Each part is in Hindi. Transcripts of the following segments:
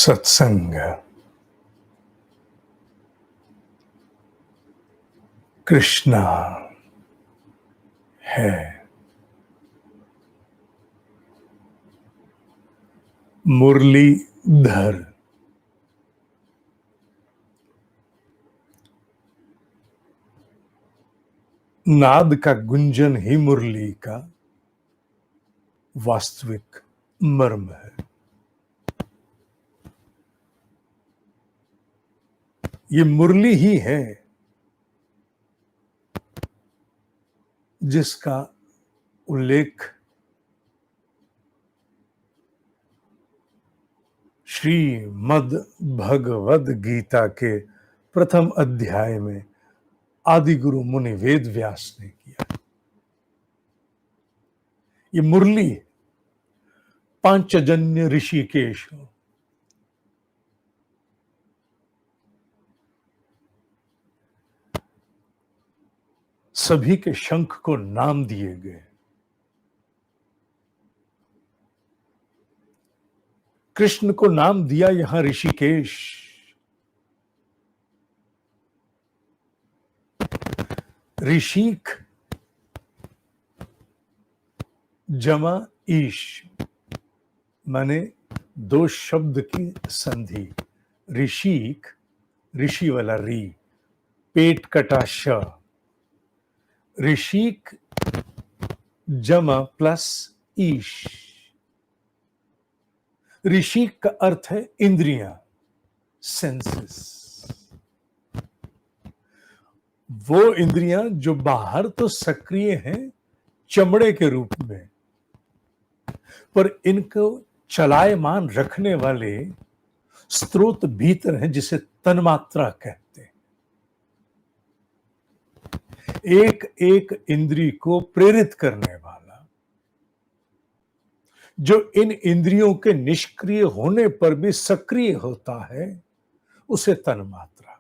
सत्संग कृष्णा है। मुरलीधर नाद का गुंजन ही मुरली का वास्तविक मर्म है। ये मुरली ही है जिसका उल्लेख श्रीमद् भगवद गीता के प्रथम अध्याय में आदि गुरु मुनि वेद व्यास ने किया। ये मुरली पांचजन्य ऋषिकेश सभी के शंख को नाम दिए गए। कृष्ण को नाम दिया यहां ऋषिकेश। ऋषिक जमा ईश माने दो शब्द की संधि। ऋषिक ऋषि वाला री, पेट कटा श। ऋषिक जमा प्लस ईश। ऋषिक का अर्थ है इंद्रियां, सेंसेस। वो इंद्रियां जो बाहर तो सक्रिय हैं चमड़े के रूप में, पर इनको चलायमान रखने वाले स्रोत भीतर हैं जिसे तन्मात्रा कहते हैं। एक एक इंद्रिय को प्रेरित करने वाला, जो इन इंद्रियों के निष्क्रिय होने पर भी सक्रिय होता है, उसे तन्मात्रा।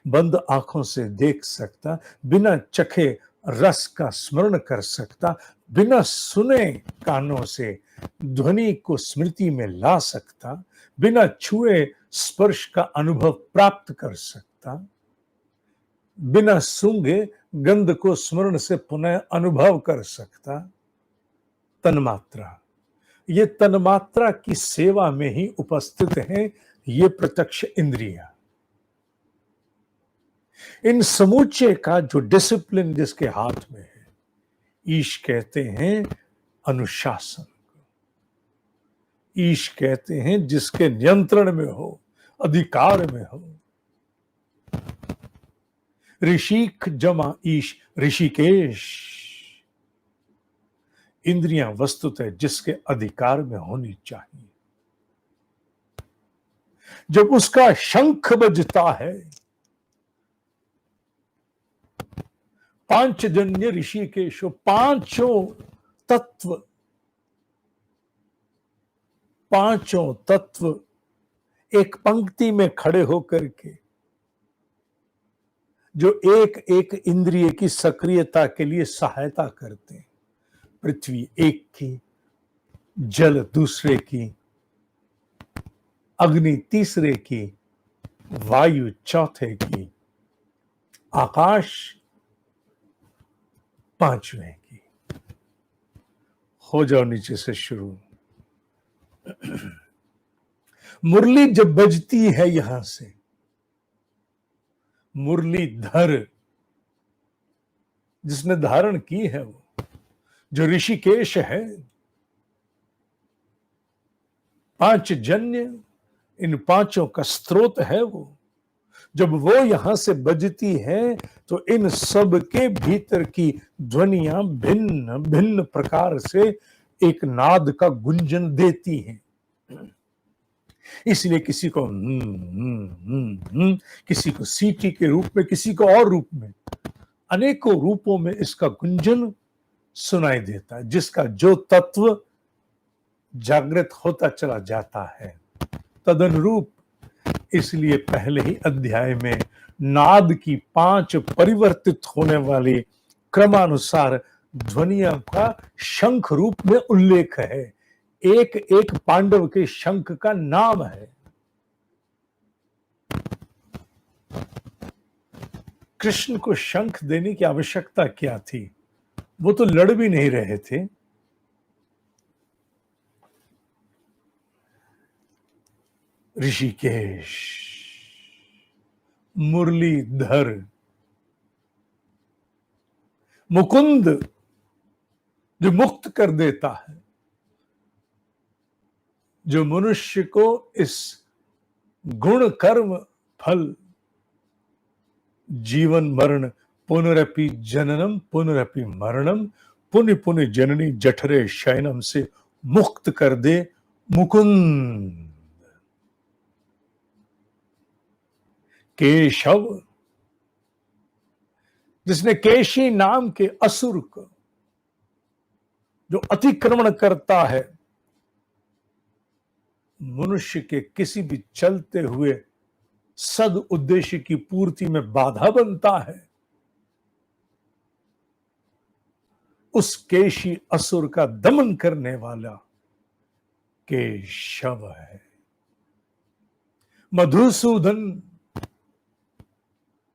बंद आंखों से देख सकता, बिना चखे रस का स्मरण कर सकता, बिना सुने कानों से ध्वनि को स्मृति में ला सकता, बिना छुए स्पर्श का अनुभव प्राप्त कर सकता, बिना सूंघे गंध को स्मरण से पुनः अनुभव कर सकता। तन्मात्रा, ये तन्मात्रा की सेवा में ही उपस्थित हैं ये प्रत्यक्ष इंद्रियां। इन समूचे का जो डिसिप्लिन जिसके हाथ में है, ईश कहते हैं अनुशासन। ईश कहते हैं जिसके नियंत्रण में हो, अधिकार में हो। ऋषिक जमा ईश, ऋषिकेश। इंद्रियां वस्तुतः जिसके अधिकार में होनी चाहिए। जब उसका शंख बजता है, पांचजन्य ऋषिकेश, पांचों तत्व एक पंक्ति में खड़े होकर के जो एक एक इंद्रिय की सक्रियता के लिए सहायता करते हैं। पृथ्वी एक की, जल दूसरे की, अग्नि तीसरे की, वायु चौथे की, आकाश पांचवें की। हो जाओ नीचे से शुरू। मुरली जब बजती है यहां से, मुरलीधर जिसने धारण की है, वो जो ऋषिकेश है, पांच जन्य, इन पांचों का स्रोत है वो। जब वो यहां से बजती है तो इन सब के भीतर की ध्वनियां भिन्न भिन्न प्रकार से एक नाद का गुंजन देती हैं। इसलिए किसी को किसी को सीटी के रूप में, किसी को और रूप में, अनेकों रूपों में इसका गुंजन सुनाई देता है, जिसका जो तत्व जागृत होता चला जाता है तदनुरूप। इसलिए पहले ही अध्याय में नाद की 5 परिवर्तित होने वाली क्रमानुसार ध्वनियों का शंख रूप में उल्लेख है। एक एक पांडव के शंख का नाम है। कृष्ण को शंख देने की आवश्यकता क्या थी? वो तो लड़ भी नहीं रहे थे। ऋषिकेश, मुरलीधर, मुकुंद जो मुक्त कर देता है, जो मनुष्य को इस गुण कर्म फल जीवन मरण पुनरपि जननम पुनरपि मरणम पुण्य पुण्य जननी जठरे शयनम से मुक्त कर दे, मुकुंद। केशव, जिसने केशी नाम के असुर को जो अतिक्रमण करता है, मनुष्य के किसी भी चलते हुए सद उद्देश्य की पूर्ति में बाधा बनता है, उस केशी असुर का दमन करने वाला केशव है। मधुसूदन,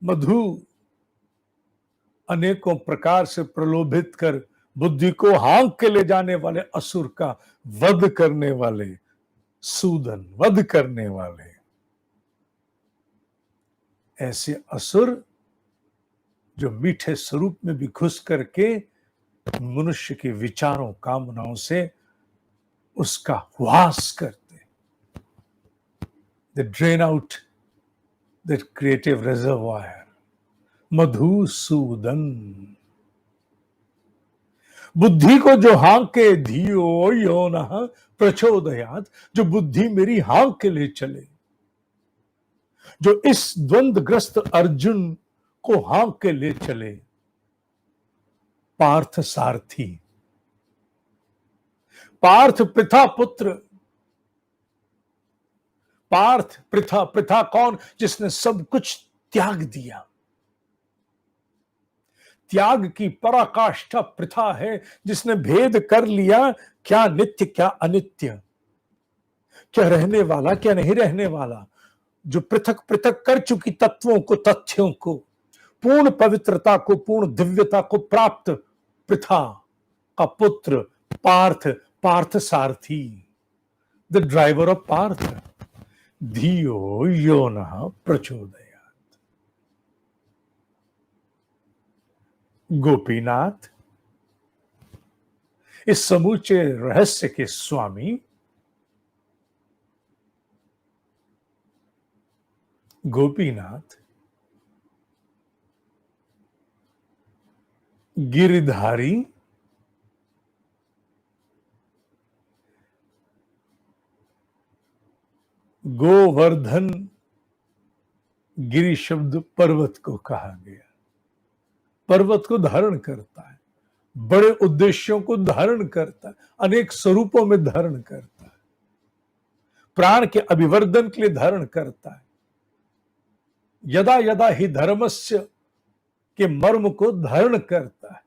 मधु अनेकों प्रकार से प्रलोभित कर बुद्धि को हाँक के ले जाने वाले असुर का वध करने वाले, सूदन वध करने वाले। ऐसे असुर जो मीठे स्वरूप में भी घुस करके मनुष्य के विचारों कामनाओं से उसका वास करते, they drain out that creative reservoir। Madhusudan, बुद्धि को जो हाँके धियो यो न प्रचोदयात, जो बुद्धि मेरी हाँक के ले चले, जो इस द्वंद्वग्रस्त अर्जुन को हाँक के ले चले। पार्थ सारथी, पार्थ पृथा पुत्र, पार्थ पृथा, पृथा कौन? जिसने सब कुछ त्याग दिया। त्याग की पराकाष्ठा पृथा है, जिसने भेद कर लिया क्या नित्य क्या अनित्य, क्या रहने वाला क्या नहीं रहने वाला, जो पृथक पृथक कर चुकी तत्वों को, तथ्यों को, पूर्ण पवित्रता को, पूर्ण दिव्यता को प्राप्त पृथा का पुत्र पार्थ, पार्थ सारथी, द ड्राइवर ऑफ पार्थ। धियो यो नः प्रचोदयात्। गोपीनाथ, इस समूचे रहस्य के स्वामी, गोपीनाथ गिरधारी, गोवर्धन, गिरि शब्द पर्वत को कहा गया। पर्वत को धारण करता है, बड़े उद्देश्यों को धारण करता है, अनेक स्वरूपों में धारण करता है, प्राण के अभिवर्धन के लिए धारण करता है। यदा यदा ही धर्मस्य के मर्म को धारण करता है,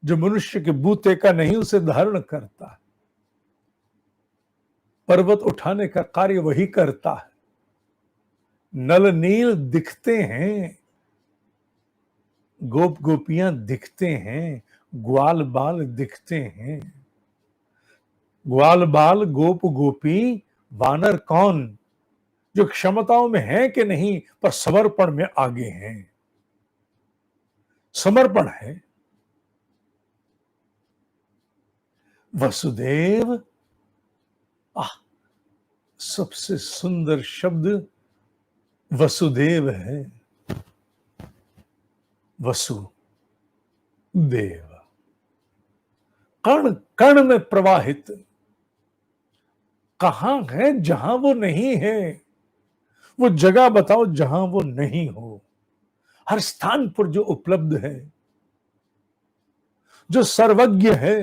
जो मनुष्य के बूते का नहीं उसे धारण करता है। पर्वत उठाने का कार्य वही करता है। नल नील दिखते हैं, गोप गोपियां दिखते हैं, ग्वाल बाल दिखते हैं। ग्वाल बाल गोप गोपी वानर कौन? जो क्षमताओं में है कि नहीं पर समर्पण में आगे हैं। समर्पण है। वसुदेव, सबसे सुंदर शब्द वसुदेव है। वसु देव, कण कण में प्रवाहित। कहां है जहां वो नहीं है? वो जगह बताओ जहां वो नहीं हो। हर स्थान पर जो उपलब्ध है, जो सर्वज्ञ है,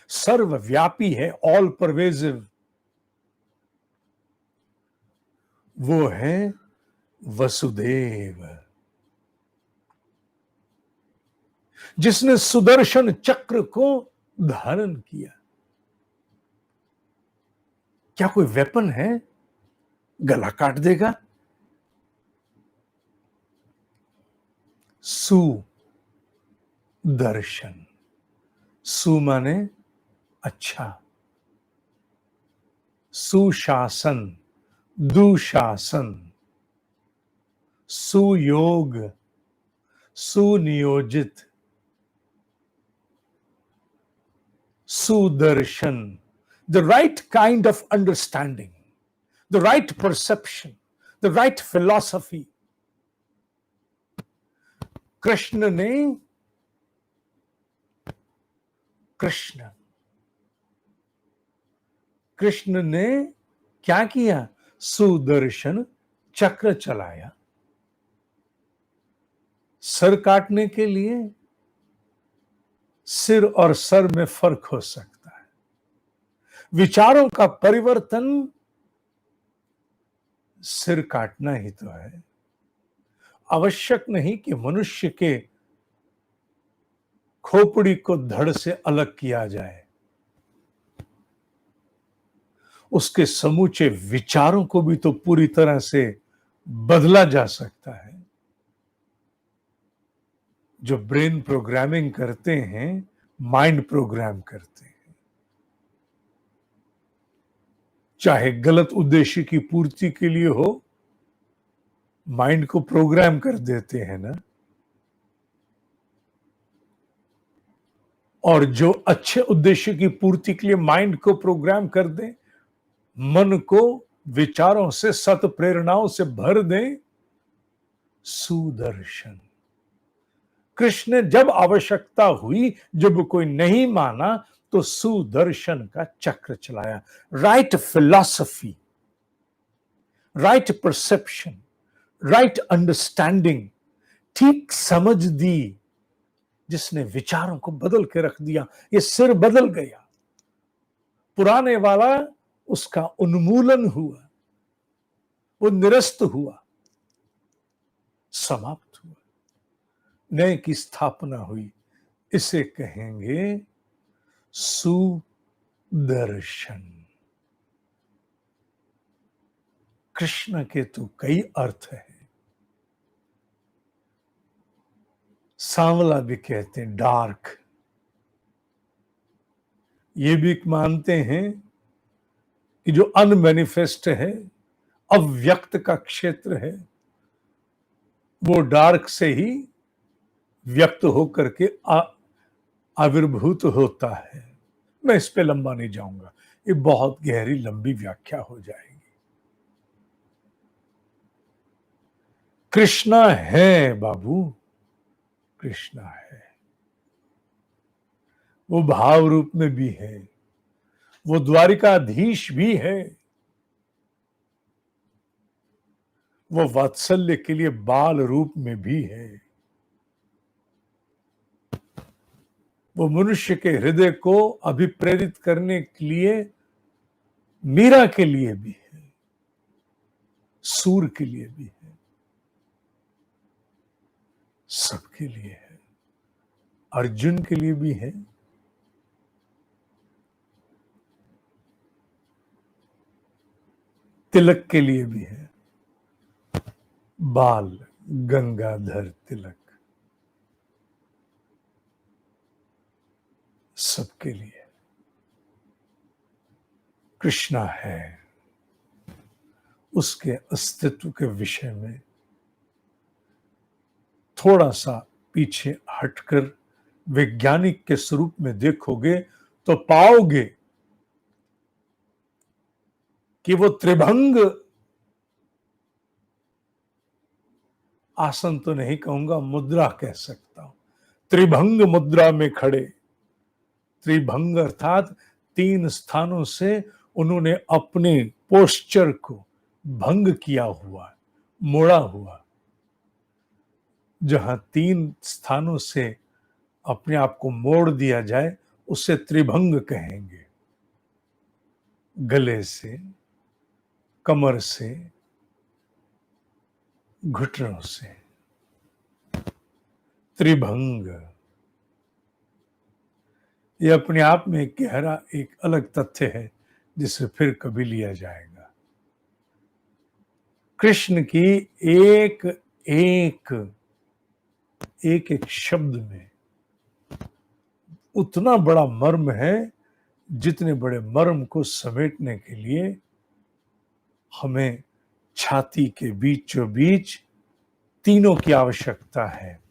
सर्वव्यापी है, ऑल परवेजिव, वो है वसुदेव। जिसने सुदर्शन चक्र को धारण किया, क्या कोई वेपन है? गला काट देगा। सुदर्शन, सु माने अच्छा, सुशासन, दुशासन, सुयोग, सुनियोजित, Sudarshan, the right kind of understanding, the right perception, the right philosophy. Krishna ने कृष्ण कृष्ण ने क्या किया? सुदर्शन चक्र चलाया। सर काटने के लिए सिर और सर में फर्क हो सकता है। विचारों का परिवर्तन सिर काटना ही तो है। आवश्यक नहीं कि मनुष्य के खोपड़ी को धड़ से अलग किया जाए, उसके समूचे विचारों को भी तो पूरी तरह से बदला जा सकता है। जो ब्रेन प्रोग्रामिंग करते हैं, माइंड प्रोग्राम करते हैं, चाहे गलत उद्देश्य की पूर्ति के लिए हो, माइंड को प्रोग्राम कर देते हैं ना। और जो अच्छे उद्देश्य की पूर्ति के लिए माइंड को प्रोग्राम कर दें, मन को विचारों से, सत प्रेरणाओं से भर दें, सुदर्शन। कृष्ण ने जब आवश्यकता हुई, जब कोई नहीं माना, तो सुदर्शन का चक्र चलाया। Right philosophy, right perception, right understanding, ठीक समझ दी, जिसने विचारों को बदल के रख दिया। ये सिर बदल गया, पुराने वाला उसका उन्मूलन हुआ, वो निरस्त हुआ, समाप्त हुआ, नए की स्थापना हुई। इसे कहेंगे सुदर्शन। कृष्ण के तो कई अर्थ है। सांवला भी कहते हैं, डार्क। ये भी मानते हैं कि जो अनमैनिफेस्ट है, अव्यक्त का क्षेत्र है, वो डार्क से ही व्यक्त होकर के आविर्भूत होता है। मैं इस पे लंबा नहीं जाऊंगा, ये बहुत गहरी लंबी व्याख्या हो जाएगी। कृष्णा है बाबू, कृष्णा है। वो भाव रूप में भी है, वो द्वारिकाधीश भी है, वो वात्सल्य के लिए बाल रूप में भी है, वो मनुष्य के हृदय को अभिप्रेरित करने के लिए मीरा के लिए भी है, सूर के लिए भी है, सबके लिए है, अर्जुन के लिए भी है, तिलक के लिए भी है, बाल गंगाधर तिलक, सबके लिए कृष्णा है। उसके अस्तित्व के विषय में थोड़ा सा पीछे हटकर वैज्ञानिक के स्वरूप में देखोगे तो पाओगे कि वो त्रिभंग आसन तो नहीं कहूंगा, मुद्रा कह सकता हूं, त्रिभंग मुद्रा में खड़े। त्रिभंग अर्थात 3 स्थानों से उन्होंने अपने पोस्चर को भंग किया हुआ, मोड़ा हुआ। जहां 3 स्थानों से अपने आप को मोड़ दिया जाए, उसे त्रिभंग कहेंगे। गले से, कमर से, घुटनों से, त्रिभंग। ये अपने आप में गहरा एक अलग तथ्य है, जिसे फिर कभी लिया जाएगा। कृष्ण की एक एक एक एक शब्द में उतना बड़ा मर्म है, जितने बड़े मर्म को समेटने के लिए हमें छाती के बीचों बीच तीनों की आवश्यकता है,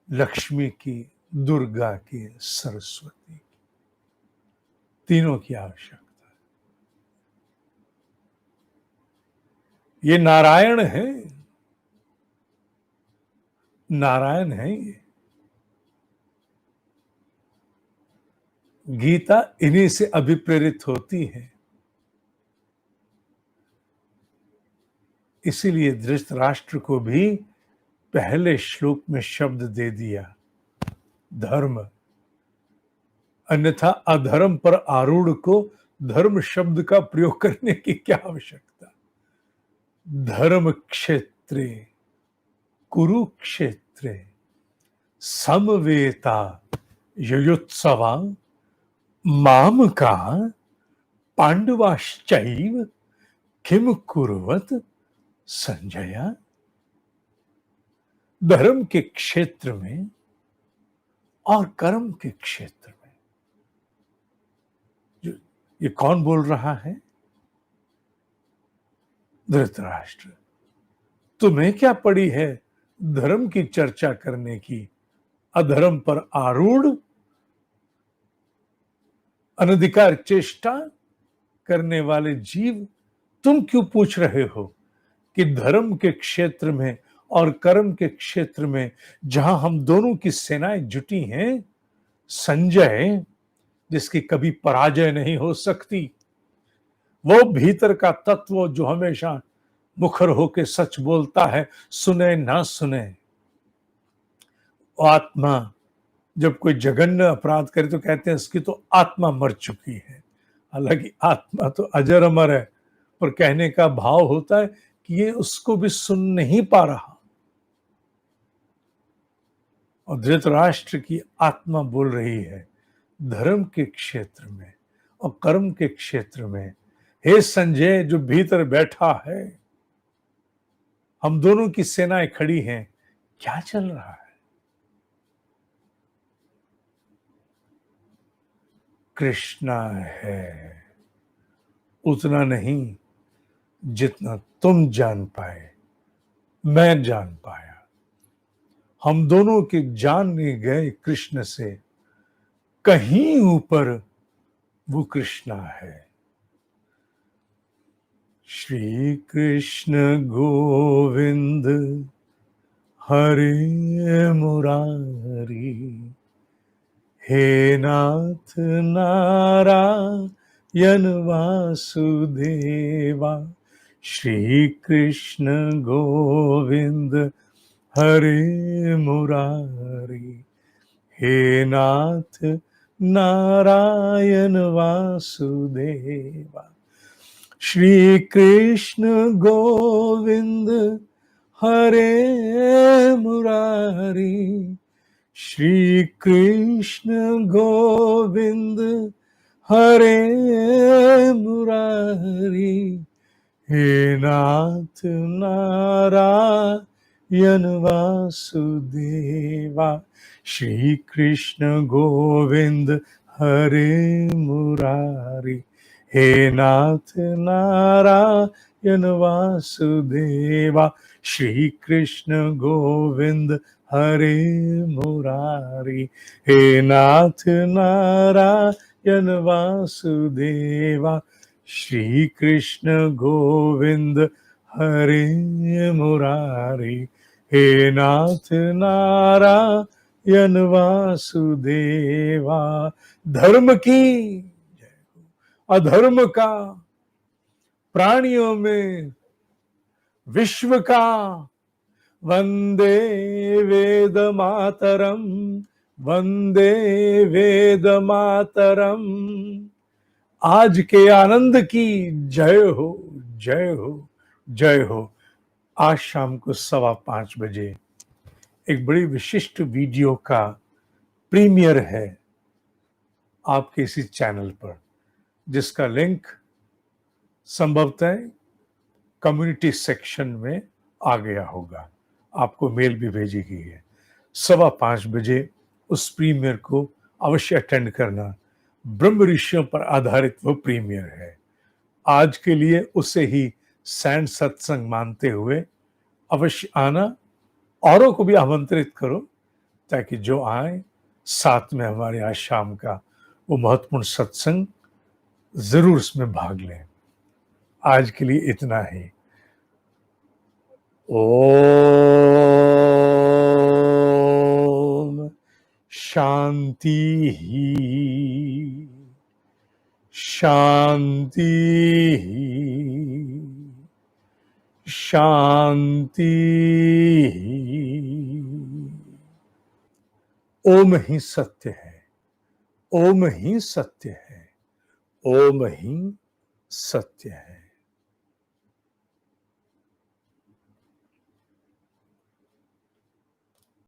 लक्ष्मी की, दुर्गा की, सरस्वती की, तीनों की आवश्यकता है। ये नारायण है, नारायण है ये। गीता इन्हीं से अभिप्रेरित होती है। इसीलिए धृतराष्ट्र को भी पहले श्लोक में शब्द दे दिया, धर्म। अन्यथा अधर्म पर आरूढ़ को धर्म शब्द का प्रयोग करने की क्या आवश्यकता। धर्म क्षेत्रे कुरुक्षेत्रे समवेता युयुत्सवा माम का पांडवाश्चैव किम कुर्वत संजय। धर्म के क्षेत्र में और कर्म के क्षेत्र में जो ये कौन बोल रहा है? धृतराष्ट्र। तुम्हें क्या पड़ी है धर्म की चर्चा करने की? अधर्म पर आरूढ़ अनधिकार चेष्टा करने वाले जीव, तुम क्यों पूछ रहे हो कि धर्म के क्षेत्र में और कर्म के क्षेत्र में जहां हम दोनों की सेनाएं जुटी हैं, संजय जिसकी कभी पराजय नहीं हो सकती, वो भीतर का तत्व जो हमेशा मुखर होके सच बोलता है, सुने ना सुने। आत्मा जब कोई जघन्य अपराध करे तो कहते हैं इसकी तो आत्मा मर चुकी है। हालांकि आत्मा तो अजर अमर है, पर कहने का भाव होता है कि ये उसको भी सुन नहीं पा रहा। और धृतराष्ट्र की आत्मा बोल रही है धर्म के क्षेत्र में और कर्म के क्षेत्र में, हे संजय जो भीतर बैठा है, हम दोनों की सेनाएं खड़ी हैं, क्या चल रहा है? कृष्णा है, उतना नहीं जितना तुम जान पाए, मैं जान पाया। हम दोनों के जानने गए कृष्ण से कहीं ऊपर वो कृष्णा है। श्री कृष्ण गोविंद हरे मुरारी, हे नाथ नारायण वासुदेवा। श्री कृष्ण गोविंद हरे मुरारी, हे नाथ नारायण वासुदेवा। श्री कृष्ण गोविंद हरे मुरारी, श्री कृष्ण गोविंद हरे मुरारी, हे नाथ नारायण वासुदेवा। श्री कृष्ण गोविंद हरे मुरारी, हे नाथ नारायण वासुदेवा। श्री कृष्ण गोविंद हरे मुरारी, हे नाथ नारायण वासुदेवा। श्री कृष्ण गोविंद हरे मुरारी, हे नाथ नारायण वासुदेवा। धर्म की, अधर्म का, प्राणियों में, विश्व का, वंदे वेद मातरम, वंदे वेद मातरम। आज के आनंद की जय हो, जय हो, जय हो। आज शाम को 5:15 बजे एक बड़ी विशिष्ट वीडियो का प्रीमियर है आपके इसी चैनल पर। जिसका लिंक संभवतः कम्युनिटी सेक्शन में आ गया होगा। आपको मेल भी भेजी गई है। 5:15 बजे उस प्रीमियर को अवश्य अटेंड करना। ब्रह्म ऋषियों पर आधारित वो प्रीमियर है। आज के लिए उसे ही सैंड सत्संग मानते हुए अवश्य आना, औरों को भी आमंत्रित करो ताकि जो आए साथ में हमारे आज शाम का वो महत्वपूर्ण सत्संग जरूर उसमें भाग लें। आज के लिए इतना ही। ओम शांति ही शांति ही शांति ही। ओम ही सत्य है, ओम ही सत्य है, ओम ही सत्य है।